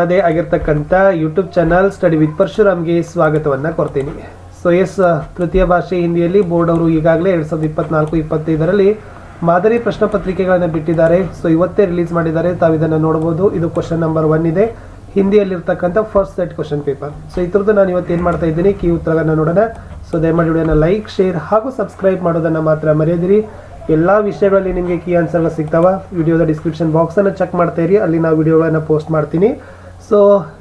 ಅದೇ ಆಗಿರ್ತಕ್ಕಂಥ YouTube channel study with ಪರಶುರಾಮ್ಗೆ ಸ್ವಾಗತವನ್ನು ಕೊಡ್ತೀನಿ. ಸೊ ತೃತೀಯ ಭಾಷೆ ಹಿಂದಿಯಲ್ಲಿ ಬೋರ್ಡ್ ಅವರು ಈಗಾಗಲೇ 2024-25ರಲ್ಲಿ ಮಾದರಿ ಪ್ರಶ್ನೆ ಪತ್ರಿಕೆಗಳನ್ನು ಬಿಟ್ಟಿದ್ದಾರೆ. ಸೊ ಇವತ್ತೇ ರಿಲೀಸ್ ಮಾಡಿದ್ದಾರೆ, ತಾವು ಇದನ್ನು ನೋಡಬಹುದು. ಇದು ಕ್ವಶನ್ ನಂಬರ್ 1 ಇದೆ, ಹಿಂದಿಯಲ್ಲಿರ್ತಕ್ಕಂಥ first set question paper. So ಇದ್ರದ್ದು ನಾನು ಇವತ್ತು ಏನು ಮಾಡ್ತಾ ಇದ್ದೀನಿ, ಕೀ ಉತ್ತರಗಳನ್ನು ನೋಡೋಣ. ಸೊ ದಯಮಾಡಿ ವಿಡಿಯೋನ ಲೈಕ್, ಶೇರ್ ಹಾಗೂ ಸಬ್ಸ್ಕ್ರೈಬ್ ಮಾಡೋದನ್ನು ಮಾತ್ರ ಮರೆಯದಿರಿ. ಎಲ್ಲ ವಿಷಯಗಳಲ್ಲಿ ನಿಮಗೆ ಕೀ ಆನ್ಸರ್ಗಳು ಸಿಗ್ತಾವ. ವಿಡಿಯೋದ ಡಿಸ್ಕ್ರಿಪ್ಷನ್ ಬಾಕ್ಸನ್ನು ಚೆಕ್ ಮಾಡ್ತಾ ಇರಿ, ಅಲ್ಲಿ ನಾವು ವಿಡಿಯೋಗಳನ್ನು ಪೋಸ್ಟ್ ಮಾಡ್ತೀನಿ. ಸೊ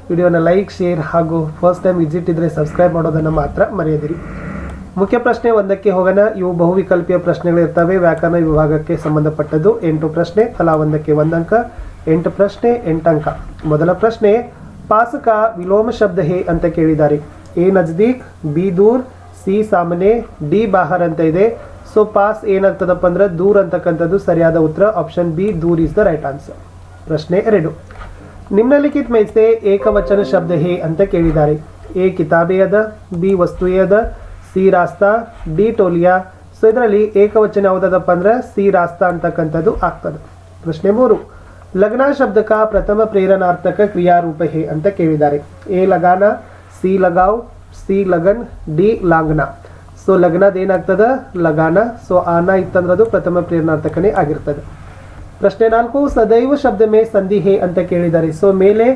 ವಿಡಿಯೋನ ಲೈಕ್, ಶೇರ್ ಹಾಗೂ ಫಸ್ಟ್ ಟೈಮ್ ವಿಸಿಟ್ ಇದ್ದರೆ ಸಬ್ಸ್ಕ್ರೈಬ್ ಮಾಡೋದನ್ನು ಮಾತ್ರ ಮರೆಯದಿರಿ. ಮುಖ್ಯ ಪ್ರಶ್ನೆ 1ಕ್ಕೆ ಹೋಗೋಣ. ಇವು ಬಹುವಿಕಲ್ಪೀಯ ಪ್ರಶ್ನೆಗಳಿರ್ತವೆ, ವ್ಯಾಕರಣ ವಿಭಾಗಕ್ಕೆ ಸಂಬಂಧಪಟ್ಟದ್ದು. 8 ಪ್ರಶ್ನೆ, ತಲಾ 1ಕ್ಕೆ 1 ಅಂಕ. 8 ಪ್ರಶ್ನೆ 8 ಅಂಕ. ಮೊದಲ ಪ್ರಶ್ನೆ, ಪಾಸ್ ಕಾ ವಿಲೋಮ ಶಬ್ದ ಹೇ ಅಂತ ಕೇಳಿದ್ದಾರೆ. ಎ ನಜ್ದೀಕ್, ಬಿ ದೂರ್, ಸಿ ಸಾಮನೆ, ಡಿ ಬಾಹರ್ ಅಂತ ಇದೆ. ಸೊ ಪಾಸ್ ಏನಾಗ್ತದಪ್ಪ ಅಂದ್ರೆ ದೂರ್ ಅಂತಕ್ಕಂಥದ್ದು ಸರಿಯಾದ ಉತ್ತರ. ಆಪ್ಷನ್ ಬಿ, ದೂರ್ ಇಸ್ ದ ರೈಟ್ ಆನ್ಸರ್. ಪ್ರಶ್ನೆ 2, ನಿಮ್ನಲಿಖಿತ में से ಏಕವಚನ ಶಬ್ದ ಹೇ ಅಂತ ಕೇಳಿದ್ದಾರೆ. ಎ ಕಿತಾಬೆ ಅದ, ಬಿ ವಸ್ತುಯೇ ಅದ, ಸಿ ರಾಸ್ತಾ, ಡಿ ಟೋಲಿಯಾ. ಸೊ ಇದರಲ್ಲಿ ಏಕವಚನ ಯಾವುದಪ್ಪ ಅಂದ್ರೆ ಸಿ ರಾಸ್ತಾ ಅಂತಕ್ಕಂಥದ್ದು ಆಗ್ತದೆ. ಪ್ರಶ್ನೆ 3, ಲಗ್ನ ಶಬ್ದಕ ಪ್ರಥಮ ಪ್ರೇರಣಾರ್ಥಕ ಕ್ರಿಯಾರೂಪ ಹೇ ಅಂತ ಕೇಳಿದ್ದಾರೆ. ಎ ಲಗಾನ, ಸಿ ಲಗಾವ್, ಸಿ ಲಗನ್, ಡಿ ಲಾಂಗ್ನಾ. ಸೊ ಲಗ್ನದ ಏನಾಗ್ತದ ಲಗಾನ. ಸೊ ಆನ ಇತ್ತಂದ್ರದು ಪ್ರಥಮ ಪ್ರೇರಣಾರ್ಥಕನೇ ಆಗಿರ್ತದೆ. ಪ್ರಶ್ನೆ 4, ಸದೈವ ಶಬ್ದ ಮೇ ಸಂಧಿ ಹೇ ಅಂತ ಕೇಳಿದ್ದಾರೆ. ಸೊ ಮೇಲೆ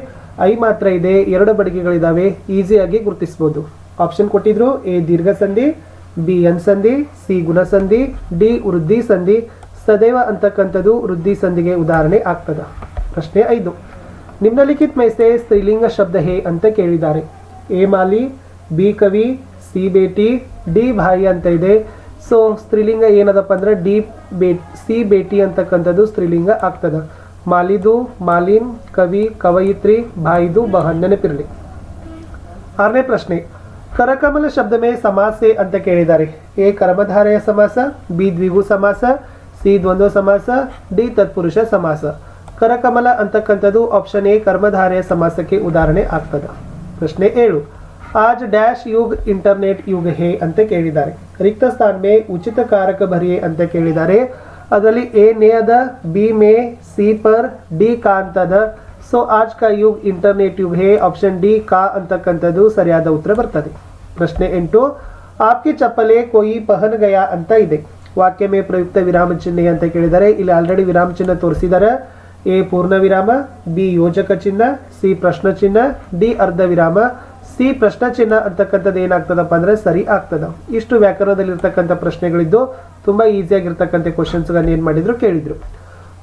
ಐ ಮಾತ್ರ ಇದೆ, 2 ಬಡಿಗೆಗಳಿದಾವೆ, ಈಸಿಯಾಗಿ ಗುರುತಿಸಬಹುದು. ಆಪ್ಷನ್ ಕೊಟ್ಟಿದ್ರು. ಎ ದೀರ್ಘ ಸಂಧಿ, ಬಿ ಎನ್ ಸಂಧಿ, ಸಿ ಗುಣ ಸಂಧಿ, ಡಿ ವೃದ್ಧಿ ಸಂಧಿ. ಸದೈವ ಅಂತಕ್ಕಂಥದ್ದು ವೃದ್ಧಿ ಸಂಧಿಗೆ ಉದಾಹರಣೆ ಆಗ್ತದ. ಪ್ರಶ್ನೆ 5, ನಿಮ್ನಲಿಖಿತ में से ಸ್ತ್ರೀಲಿಂಗ ಶಬ್ದ ಹೇ ಅಂತ ಕೇಳಿದ್ದಾರೆ. ಎ ಮಾಲಿ, ಬಿ ಕವಿ, ಸಿ ಬೇಟಿ, ಡಿ ಭಾಯಿ ಅಂತ ಇದೆ. ಸೊ ಸ್ತ್ರೀಲಿಂಗ ಏನದಪ್ಪ ಅಂದ್ರೆ ಸಿ ಬೇಟಿ ಅಂತಕ್ಕಂಥದ್ದು ಸ್ತ್ರೀಲಿಂಗ ಆಗ್ತದ. ಮಾಲಿದು ಮಾಲಿನ್, ಕವಿ ಕವಯಿತ್ರಿ, ಭಾಯಿದು ಬಹನ್. ನೆನಪಿರಲಿ. 6ನೇ ಪ್ರಶ್ನೆ, ಕರಕಮಲ ಶಬ್ದ ಮೇ ಸಮಾಸ ಅಂತ ಕೇಳಿದ್ದಾರೆ. ಎ ಕರ್ಮಧಾರಯ ಸಮಾಸ, ಬಿ ದ್ವಿಗು ಸಮಾಸ, ಸಿ ದ್ವಂದ್ವ ಸಮಾಸ, ಡಿ ತತ್ಪುರುಷ ಸಮಾಸ. ಕರಕಮಲ ಅಂತಕ್ಕಂಥದ್ದು ಆಪ್ಷನ್ ಎ ಕರ್ಮಧಾರಯ ಸಮಾಸಕ್ಕೆ ಉದಾಹರಣೆ ಆಗ್ತದ. ಪ್ರಶ್ನೆ 7, आज डैश युग इंटरनेट युग है ಅಂತ ಕೇಳಿದ್ದಾರೆ. ರಿಕ್ತ ಸ್ಥಾನ ಮೇ ಉಚಿತ ಕಾರಕ ಭರಿಯೇ ಅಂತ ಕೇಳಿದ್ದಾರೆ. ಅದರಲ್ಲಿ ಎ ನೇ ಅದ, B May, C per, D ಕಾ ಅಂತದ. ಸೊ ಆಜ್ ಕಾ ಯುಗ್ ಇಂಟರ್ನೆಟ್ ಯುಗ್ ಹೇ. ಆಪ್ಷನ್ ಡಿ ಕಾ ಅಂತಕ್ಕಂಥದ್ದು ಸರಿಯಾದ ಉತ್ತರ ಬರ್ತದೆ. ಪ್ರಶ್ನೆ 8, ಆಪ್ಕಿ ಚಪ್ಪಲೆ ಕೋಯಿ ಪಹನ್ ಗಯಾ ಅಂತ ಇದೆ. ವಾಕ್ಯ ಮೇ ಪ್ರಯುಕ್ತ ವಿರಾಮ ಚಿಹ್ನೆ ಅಂತ ಕೇಳಿದ್ದಾರೆ. ಇಲ್ಲಿ ಆಲ್ರೆಡಿ ವಿರಾಮ ಚಿಹ್ನೆ ತೋರಿಸಿದ್ದಾರೆ. ಎ ಪೂರ್ಣ ವಿರಾಮ, ಬಿ ಯೋಜಕ ಚಿಹ್ನ, ಸಿ ಪ್ರಶ್ನ ಚಿಹ್ನ, ಡಿ ಅರ್ಧ ವಿರಾಮ. ಸಿ ಪ್ರಶ್ನ ಚಿಹ್ನ ಅಂತಕ್ಕಂಥದ್ದು ಏನಾಗ್ತದಪ್ಪ ಅಂದ್ರೆ ಸರಿ ಆಗ್ತದ. ಇಷ್ಟು ವ್ಯಾಕರಣದಲ್ಲಿರ್ತಕ್ಕಂಥ ಪ್ರಶ್ನೆಗಳಿದ್ದು ತುಂಬಾ ಈಸಿಯಾಗಿರ್ತಕ್ಕಂಥ ಕ್ವಶನ್ಸ್ಗಳನ್ನ ಏನ್ ಮಾಡಿದ್ರು ಕೇಳಿದ್ರು.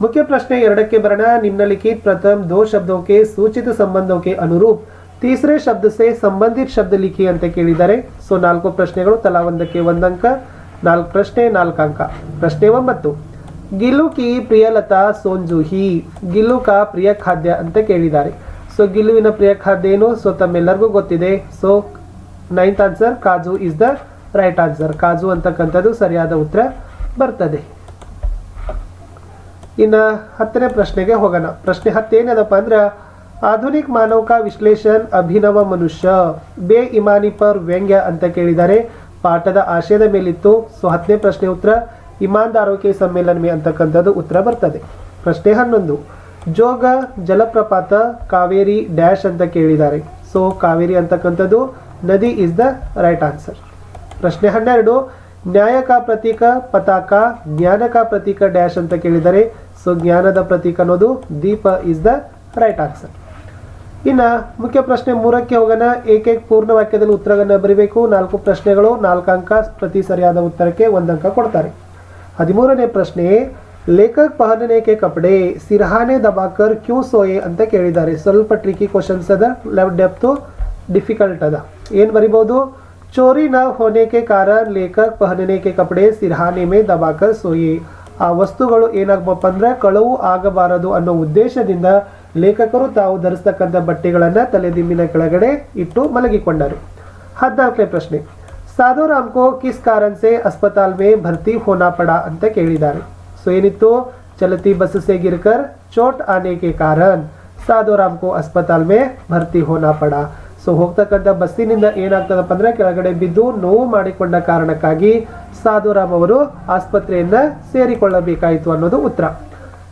ಮುಖ್ಯ ಪ್ರಶ್ನೆ 2ಕ್ಕೆ ಬರೋಣ. ನಿಮ್ನಲಿಖಿತ प्रथम 2 शब्दों के सूचित संबंधों के अनुरूप तीसरे शब्द से संबंधित शब्द लिखी ಅಂತ ಕೇಳಿದ್ದಾರೆ. ಸೊ 4 ಪ್ರಶ್ನೆಗಳು, ತಲಾ 1ಕ್ಕೆ 1 ಅಂಕ. 4 ಪ್ರಶ್ನೆ 4 ಅಂಕ. ಪ್ರಶ್ನೆ 9, ಗಿಲ್ಲು ಕಿ ಪ್ರಿಯಲತಾ ಸೋಂಜುಹಿ. ಗಿಲ್ಲು ಕಾ ಪ್ರಿಯ ಖಾದ್ಯ ಅಂತ ಕೇಳಿದ್ದಾರೆ. ಸೊ ಗಿಲ್ಲುವಿನ ಪ್ರಿಯ ಖಾದ್ಯ ಏನು? ಸೊ ತಮ್ಮೆಲ್ಲರಿಗೂ ಗೊತ್ತಿದೆ. So 9th answer kaju is the right answer. ಕಾಜು ಅಂತಕ್ಕಂಥದ್ದು ಸರಿಯಾದ ಉತ್ತರ ಬರ್ತದೆ. ಇನ್ನು 10ನೇ ಪ್ರಶ್ನೆಗೆ ಹೋಗೋಣ. ಪ್ರಶ್ನೆ 10 ಏನದಪ್ಪ ಅಂದ್ರೆ ಆಧುನಿಕ ಮಾನವ ಕಾ ವಿಶ್ಲೇಷಣ್ ಅಭಿನವ ಮನುಷ್ಯ ಬೇ ಇಮಾನಿ ಪರ್ ವ್ಯಂಗ್ಯ ಅಂತ ಕೇಳಿದ್ದಾರೆ. ಪಾಠದ ಆಶಯದ ಮೇಲಿತ್ತು. ಸೊ 10ನೇ ಪ್ರಶ್ನೆ ಉತ್ತರ ಇಮಾನ್ದಾರೋ ಕೆ ಸಮ್ಮೇಳನ ಮೇ ಅಂತಕ್ಕಂಥದ್ದು ಉತ್ತರ ಬರ್ತದೆ. ಪ್ರಶ್ನೆ 11, ಜೋಗ ಜಲಪ್ರಪಾತ ಕಾವೇರಿ ಡ್ಯಾಶ್ ಅಂತ ಕೇಳಿದ್ದಾರೆ. ಸೊ ಕಾವೇರಿ ಅಂತಕ್ಕಂಥದ್ದು ನದಿ ಇಸ್ ದ ರೈಟ್ ಆನ್ಸರ್. ಪ್ರಶ್ನೆ 12, ನ್ಯಾಯ ಕಾ ಪ್ರತೀಕ ಪತಾಕ, ಜ್ಞಾನ ಕಾ ಪ್ರತೀಕ ಡ್ಯಾಶ್ ಅಂತ ಕೇಳಿದ್ದಾರೆ. ಸೊ ಜ್ಞಾನದ ಪ್ರತೀಕ ಅನ್ನೋದು ದೀಪ ಇಸ್ ದ ರೈಟ್ ಆನ್ಸರ್. ಇನ್ನು ಮುಖ್ಯ ಪ್ರಶ್ನೆ 3ಕ್ಕೆ ಹೋಗೋಣ. ಏಕೈಕ ಪೂರ್ಣ ವಾಕ್ಯದಲ್ಲಿ ಉತ್ತರವನ್ನು ಬರೀಬೇಕು. 4 ಪ್ರಶ್ನೆಗಳು, 4 ಅಂಕ. ಪ್ರತಿ ಸರಿಯಾದ ಉತ್ತರಕ್ಕೆ 1 ಅಂಕ ಕೊಡ್ತಾರೆ. 13ನೇ ಪ್ರಶ್ನೆ, ಲೇಖಕ್ ಪಹನನೆ ಕೆ ಕಪಡೆ ಸಿರಹಾನೆ ದಬಾಕರ್ ಕ್ಯೂ ಸೋಯೆ ಅಂತ ಕೇಳಿದ್ದಾರೆ. ಸ್ವಲ್ಪ ಟ್ರಿಕಿ ಕ್ವಶನ್ಸ್ ಅದ, ಡೆಪ್ತು ಡಿಫಿಕಲ್ಟ್ ಅದ. ಏನು ಬರಿಬಹುದು? ಚೋರಿ ನ ಹೋನೆ ಕೆ ಕಾರಣ ಲೇಖಕ್ ಪಹನನೆ ಕೆ ಕಪಡೆ ಸಿರಹಾನೆ ಮೇ ದಬಾಕರ್ ಸೋಯೆ. ಆ ವಸ್ತುಗಳು ಏನಾಗಬೇಕಪ್ಪ ಅಂದ್ರೆ ಕಳವು ಆಗಬಾರದು ಅನ್ನೋ ಉದ್ದೇಶದಿಂದ ಲೇಖಕರು ತಾವು ಧರಿಸ್ತಕ್ಕಂಥ ಬಟ್ಟೆಗಳನ್ನ ತಲೆದಿಂಬಿನ ಕೆಳಗಡೆ ಇಟ್ಟು ಮಲಗಿಕೊಂಡರು. 14ನೇ ಪ್ರಶ್ನೆ, ಸಾಧುರಾಮ್ ಕೋ ಕಿಸ್ ಕಾರಣ ಸೆ ಅಸ್ಪತಾಲ್ ಮೇ ಭರ್ತಿ ಹೋನಾ ಪಡಾ ಅಂತ ಕೇಳಿದ್ದಾರೆ. ಸೊ ಏನಿತ್ತು? ಚಲತಿ ಬಸ್ ಸೆ ಗಿರ್ಕರ್ ಚೋಟ್ ಆನೆ ಕೆ ಕಾರಣ ಸಾಧುರಾಮ್ ಕೋ ಅಸ್ಪತಾಲ್ ಮೇ ಭರ್ತಿ ಹೋನಾ ಪಡಾ. ಸೊ ಹೋಗ್ತಕ್ಕಂಥ ಬಸ್ಸಿನಿಂದ ಏನಾಗ್ತದಪ್ಪ ಅಂದ್ರೆ ಕೆಳಗಡೆ ಬಿದ್ದು ನೋವು ಮಾಡಿಕೊಂಡ ಕಾರಣಕ್ಕಾಗಿ ಸಾಧುರಾಮ್ ಅವರು ಆಸ್ಪತ್ರೆಯನ್ನ ಸೇರಿಕೊಳ್ಳಬೇಕಾಯಿತು ಅನ್ನೋದು ಉತ್ತರ.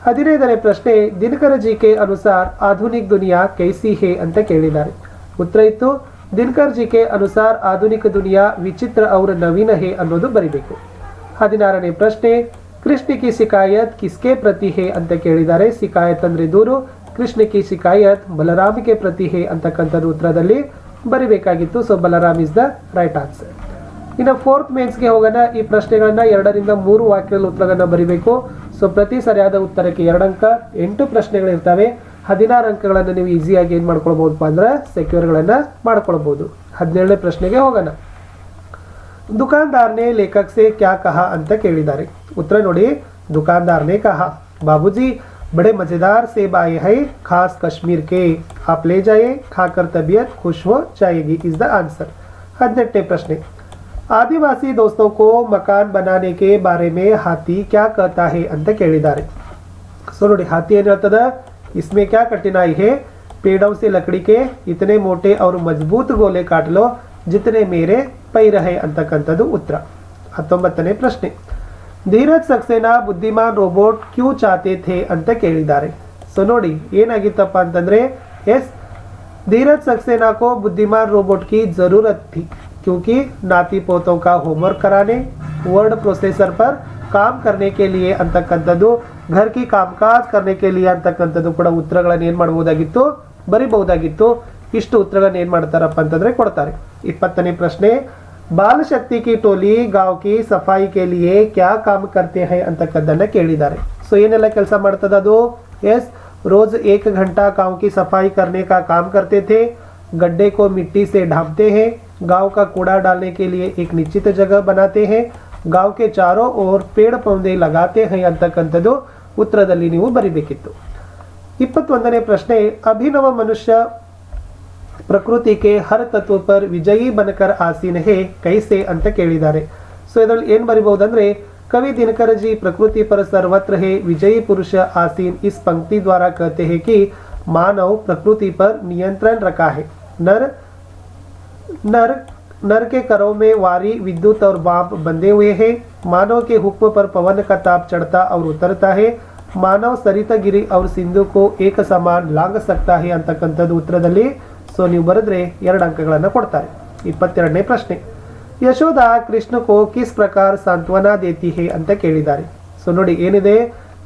15ನೇ ಪ್ರಶ್ನೆ ದಿನಕರ ಜಿ ಕೆ ಅನುಸಾರ ಆಧುನಿಕ್ ದುನಿಯಾ ಕೈಸಿ ಹೇ ಅಂತ ಕೇಳಿದ್ದಾರೆ. ಉತ್ತರ ಇತ್ತು ದಿನಕರ್ ಜಿ ಕೆ ಅನುಸಾರ ಆಧುನಿಕ ದುನಿಯಾ ವಿಚಿತ್ರ और ನವೀನ ಹೇ ಅನ್ನೋದು ಬರಿಬೇಕು. 16ನೇ ಪ್ರಶ್ನೆ ಕೃಷ್ಣ ಕಿ ಶಿಕಾಯತ್ ಕಿಸ್ಕೆ ಪ್ರತಿ ಹೇ ಅಂತ ಕೇಳಿದ್ದಾರೆ. ಶಿಕಾಯತ್ ಅಂದ್ರೆ ದೂರು, ಕೃಷ್ಣ ಕಿ ಶಿಕಾಯತ್ ಬಲರಾಮ್ ಕೆ ಪ್ರತಿ ಹೇ ಅಂತಕ್ಕಂಥದ್ದು ಉತ್ತರದಲ್ಲಿ ಬರಿಬೇಕಾಗಿತ್ತು. So Balram is the right answer. ಇನ್ನು 4th ಮೇನ್ಸ್ಗೆ ಹೋಗೋಣ. ಈ ಪ್ರಶ್ನೆಗಳನ್ನ 2 ರಿಂದ 3 ವಾಕ್ಯದಲ್ಲಿ ಉತ್ತರಗಳನ್ನ ಬರಿಬೇಕು. ಸೊ ಪ್ರತಿ ಸರಿಯಾದ ಉತ್ತರಕ್ಕೆ 2 ಅಂಕ, 8 ಪ್ರಶ್ನೆಗಳಿರ್ತವೆ. 16 ಅಂಕಗಳನ್ನು ನೀವು ಈಸಿಯಾಗಿ ಏನು ಮಾಡ್ಕೊಳ್ಬಹುದಪ್ಪ ಅಂದ್ರೆ ಸೆಕ್ಯೂರ್ಗಳನ್ನ ಮಾಡ್ಕೊಳ್ಬಹುದು. 17ನೇ ಪ್ರಶ್ನೆಗೆ ಹೋಗೋಣ. ದುಕಾನ್ದಾರ್ ನೆ ಲೇಖಕ್ ಸೆ ಕ್ಯಾ ಕಹಾ ಅಂತ ಕೇಳಿದ್ದಾರೆ. ಉತ್ತರ ನೋಡಿ, ದುಕಾನ್ದಾರ್ ನೆ ಕಹಾ ಬಾಬೂಜಿ बड़े मजेदार सेब आए हैं खास कश्मीर के, आप ले जाइए खाकर तबीयत खुश हो जाएगी इज द आंसर. 18ನೇ ಪ್ರಶ್ನೆ आदिवासी दोस्तों को मकान बनाने के बारे में हाथी क्या कहता है ಅಂತ ಕೇಳಿದ್ದಾರೆ. ಸೊ ನೋಡಿ हाथी ಏನು ಹೇಳ್ತದ, इसमें क्या कठिनाई है, पेड़ों से लकड़ी के इतने मोटे और मजबूत गोले काट लो जितने मेरे पैर है ಅಂತಕ್ಕಂಥದ್ದು ಉತ್ತರ. 19ನೇ ಪ್ರಶ್ನೆ ಧೀರಜ್ ಸಕ್ಸೇನಾ ಬುದ್ಧಿಮಾನ್ ರೋಬೋಟ್ ಕ್ಯೂ ಚಾತೆ ಥೇ ಅಂತ ಕೇಳಿದ್ದಾರೆ. ಸೊ ನೋಡಿ ಏನಾಗಿತ್ತಪ್ಪ ಅಂತಂದ್ರೆ ಎಸ್ धीरज सक्सेना को बुद्धिमान रोबोट की जरूरत थी क्योंकि नाती पोतों का होमवर्क कराने, वर्ड प्रोसेसर पर काम करने के लिए ಅಂತಕ್ಕಂಥದ್ದು, घर की कामकाज करने के लिए ಅಂತಕ್ಕಂಥದ್ದು ಕೂಡ ಉತ್ತರಗಳನ್ನು ಏನು ಮಾಡಬಹುದಾಗಿತ್ತು, ಬರಿಬಹುದಾಗಿತ್ತು. ಇಷ್ಟು ಉತ್ತರಗಳನ್ನು ಏನು ಮಾಡ್ತಾರಪ್ಪ ಅಂತಂದ್ರೆ ಕೊಡ್ತಾರೆ. 20ನೇ ಪ್ರಶ್ನೆ बाल शक्ति की टोली गांव की सफाई के लिए क्या काम करते हैं ಅಂತಕ್ಕದ್ದನ್ನ ಕೇಳಿದ್ದಾರೆ. ಸೊ ಏನೆಲ್ಲ ಕೆಲಸ ಮಾಡ್ತದ ಅದು, ಎಸ್ रोज 1 घंटा गांव की सफाई करने का काम करते थे, गड्ढे को मिट्टी से ढांपते हैं, गांव का कूड़ा डालने के लिए एक निश्चित जगह बनाते हैं, गांव के चारों ओर पेड़ पौधे लगाते हैं ಅಂತಕ್ಕಂಥದ್ದು ಉತ್ತರದಲ್ಲಿ ನೀವು ಬರಿಬೇಕಿತ್ತು. 21ನೇ ಪ್ರಶ್ನೆ अभिनव मनुष्य ಪ್ರಕೃತಿ ಕೆ ಹರ್ ತತ್ವ ಪರ್ ವಿಜಯಿ ಬನಕರ್ ಆಸೀನ್ ಹೇ ಕೈಸೆ ಅಂತ ಕೇಳಿದ್ದಾರೆ. ಸೊ ಇದರಲ್ಲಿ ಏನು ಬರಿಬಹುದಂದ್ರೆ कवि दिनकर जी प्रकृति पर सर्वत्र है विजयी पुरुष आसीन इस पंक्ति द्वारा कहते हैं कि मानव प्रकृति पर नियंत्रण रखा है. नर के करों में वारी विद्युत और बांप बंधे हुए हैं. मानव के हुक्म पर पवन का ताप चढ़ता और उतरता है. मानव सरितगिरी और सिंधु को एक समान लांग सकता है ಅಂತಕ್ಕಂಥದ್ದು ಉತ್ತರದಲ್ಲಿ. ಸೊ ನೀವು ಬರೆದ್ರೆ 2 ಅಂಕಗಳನ್ನು ಕೊಡ್ತಾರೆ. 22ನೇ ಪ್ರಶ್ನೆ ಯಶೋಧ ಕೃಷ್ಣ ಕೋ ಕಿಸ್ ಪ್ರಕಾರ सांत्वना देती है ಅಂತ ಕೇಳಿದ್ದಾರೆ. ಸೊ ನೋಡಿ ಏನಿದೆ,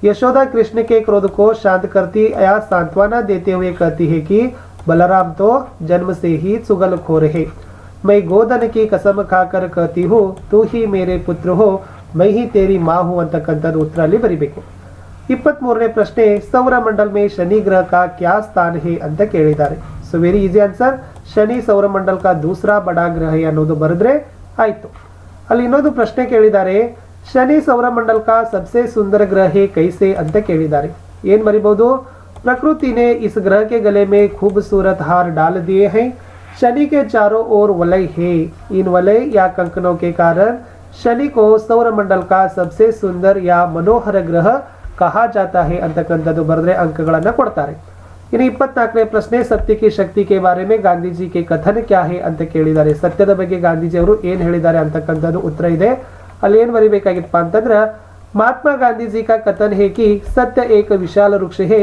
यशोदा कृष्ण के क्रोध को शांत करती या सांत्वना देते हुए कहती है कि बलराम तो जन्म से ही चुगलखोर है, मैं गोधन की कसम खाकर कहती हूँ तू ही मेरे पुत्र हो, मैं ही तेरी माँ हूँ ಅಂತಕ್ಕಂಥದ್ದು ಉತ್ತರಲ್ಲಿ ಬರಿಬೇಕು. 23ನೇ ಪ್ರಶ್ನೆ ಸೌರಮಂಡल में शनि ग्रह का क्या स्थान है ಅಂತ ಕೇಳಿದ್ದಾರೆ. So very easy answer, Shani ಸೌರಮಂಡल का दूसरा बड़ा ग्रह है ಅನ್ನೋದು ಬರೆದ್ರೆ ಆಯ್ತು. ಅಲ್ಲಿ ಇನ್ನೊಂದು ಪ್ರಶ್ನೆ ಕೇಳಿದ್ದಾರೆ, ಶನಿ सौरमंडल का सबसे सुंदर ग्रह है कैसे ಅಂತ ಕೇಳಿದ್ದಾರೆ. ಏನು ಬರಿಬಹುದು, प्रकृति ने इस ग्रह के गले में खूबसूरत हार डाल दिए हैं. शनि के चारों ओर वलय है. इन वलय या कंकनों के कारण शनि को सौरमंडल का सबसे सुंदर या मनोहर ग्रह कहा जाता है ಅಂತಕ್ಕಂಥದ್ದು ಬರೆದ್ರೆ ಅಂಕಗಳನ್ನು ಕೊಡ್ತಾರೆ. ಇನ್ನು 24ನೇ ಪ್ರಶ್ನೆ ಸತ್ಯ ಕಿ ಶಕ್ತಿ ಕೆ ಬಾರೆ ಮೇ ಗಾಂಧೀಜಿ ಕೆ ಕಥನ್ ಕ್ಯಾ ಹೇ ಅಂತ ಕೇಳಿದ್ದಾರೆ. ಸತ್ಯದ ಬಗ್ಗೆ ಗಾಂಧೀಜಿ ಅವರು ಏನು ಹೇಳಿದ್ದಾರೆ ಅಂತಕ್ಕಂಥದ್ದು ಉತ್ತರ ಇದೆ. ಅಲ್ಲಿ ಏನು ಬರಿಬೇಕಾಗಿತ್ತಪ್ಪ ಅಂತಂದ್ರೆ महात्मा गांधी जी का कथन है कि सत्य एक विशाल वृक्ष है,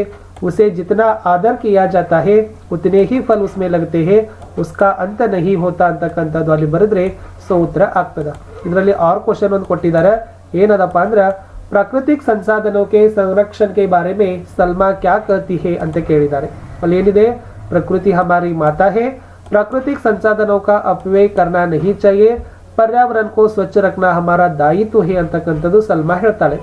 उसे जितना आदर किया जाता है उतने ही फल उसमें लगते हैं, उसका अंत नहीं होता ಅಂತಕ್ಕಂಥದ್ದು ಅಲ್ಲಿ ಬರೆದ್ರೆ ಸೊ ಉತ್ತರ ಆಗ್ತದೆ. ಇದರಲ್ಲಿ ಆರ್ ಕ್ವಶನ್ ಒಂದು ಕೊಟ್ಟಿದ್ದಾರೆ, ಏನದಪ್ಪ ಅಂದ್ರೆ प्राकृतिक संसाधनों के संरक्षण के बारे में सलमा क्या कहती है ಅಂತ ಕೇಳಿದ್ದಾರೆ. ಅಲ್ಲಿ ಏನಿದೆ, प्रकृति हमारी माता है, प्राकृतिक संसाधनों का अपव्यय करना नहीं चाहिए, पर्यावरण को स्वच्छ रखना हमारा दायित्व है ಅಂತಕ್ಕಂಥದ್ದು ಸಲ್ಮಾ ಹೇಳ್ತಾಳೆ.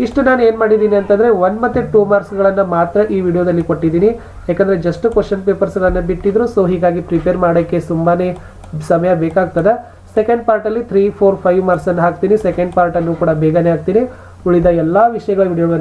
ಇಷ್ಟು ನಾನು ಏನು ಮಾಡಿದ್ದೀನಿ ಅಂತಂದರೆ 1 ಮತ್ತು 2 ಮಾರ್ಕ್ಸ್ಗಳನ್ನು ಮಾತ್ರ ಈ ವಿಡಿಯೋದಲ್ಲಿ ಕೊಟ್ಟಿದ್ದೀನಿ, ಯಾಕಂದರೆ ಜಸ್ಟ್ ಕ್ವಶನ್ ಪೇಪರ್ಸ್ಗಳನ್ನು ಬಿಟ್ಟಿದ್ರು. ಸೊ ಹೀಗಾಗಿ ಪ್ರಿಪೇರ್ ಮಾಡೋಕ್ಕೆ ತುಂಬಾ ಸಮಯ ಬೇಕಾಗ್ತದೆ. ಸೆಕೆಂಡ್ ಪಾರ್ಟಲ್ಲಿ 3, 4, 5 ಮಾರ್ಕ್ಸನ್ನು ಹಾಕ್ತೀನಿ. ಸೆಕೆಂಡ್ ಪಾರ್ಟನ್ನು ಕೂಡ ಬೇಗನೆ ಹಾಕ್ತೀನಿ. ಉಳಿದ ಎಲ್ಲ ವಿಷಯಗಳ ವಿಡಿಯೋಗಳನ್ನು